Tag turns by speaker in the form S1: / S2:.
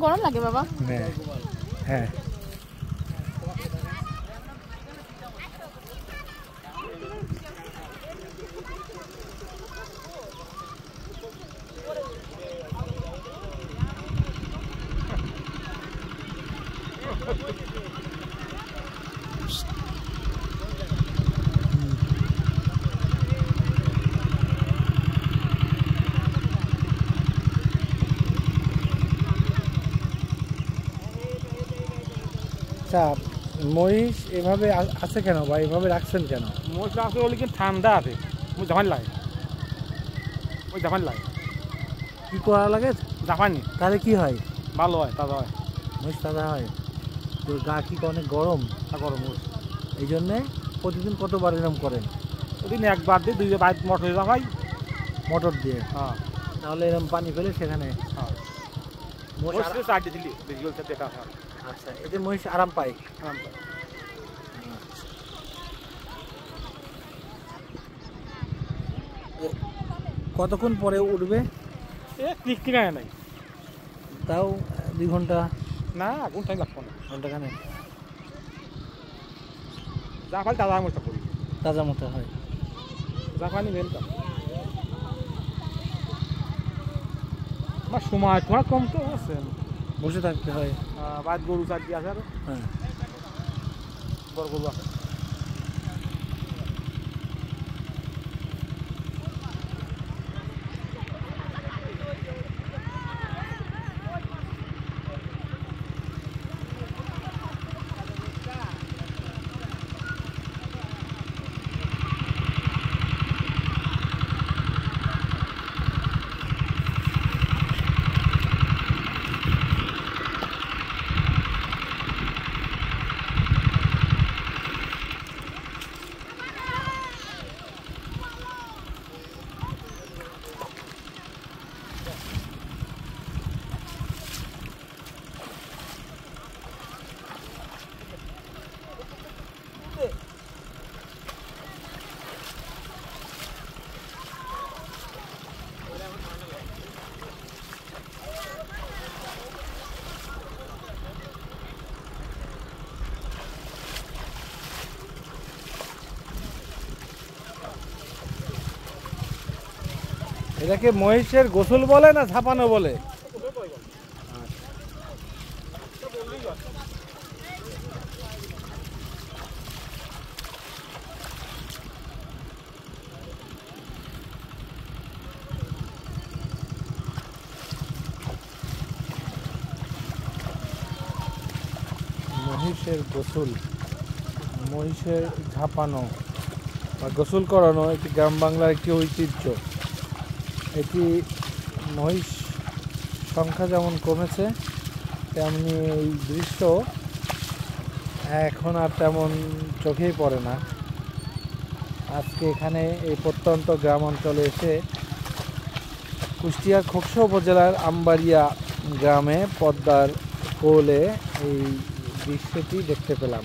S1: গরম লাগে বাবা।
S2: হ্যাঁ হ্যাঁ মহিষ এভাবে আছে কেন বা এভাবে রাখছেন কেন?
S3: মহিষ রাখছে বলে কি ঠান্ডা আছে, জাপানি লাগে, ওই জাপানি লাগে।
S2: কি করা লাগে?
S3: জাপানি।
S2: তাহলে কি হয়?
S3: ভালো হয়, তাজা হয়,
S2: মহিষ তাজা হয়। তোর গা কি অনেক গরম?
S3: গরম মহিষ।
S2: এই জন্যে প্রতিদিন কতবার এরকম করেন?
S3: প্রতিদিন একবার দিয়ে 2 বার মোটর জামাই,
S2: মোটর দিয়ে।
S3: হ্যাঁ,
S2: তাহলে এরকম পানি ফেলে সেখানে আচ্ছা, এতে মহিষ আরাম পায়। কতক্ষণ পরে উঠবে?
S3: ঠিক নাই,
S2: তাও 2 ঘন্টা
S3: না, কোন টাইম লাগবে না,
S2: ঘন্টাখানে।
S3: জাপানি তাজা মতো করি,
S2: তাজা মতো হয়।
S3: জাপানি ওয়েলকাম। আমার সময় তোমার কম তো আছে,
S2: বসে থাকতে হয়।
S3: বাদ গরু চার দিয়ে আছে, আর
S2: হ্যাঁ,
S3: বড় গরু আছে।
S2: এটাকে মহিষের গোসল বলে না ঝাপানো বলে? মহিষের গোসল, মহিষের ঝাপানো বা গোসল করানো এটি গ্রাম বাংলার একটি ঐতিহ্য। এটি মহিষ সংখ্যা যেমন কমেছে তেমনি এই দৃশ্য এখন আর তেমন চোখেই পড়ে না। আজকে এখানে এই প্রত্যন্ত গ্রাম অঞ্চলে এসে কুষ্টিয়ার খোকসা উপজেলার আমবাড়িয়া গ্রামে পদ্মার কোলে এই দৃশ্যটি দেখতে পেলাম।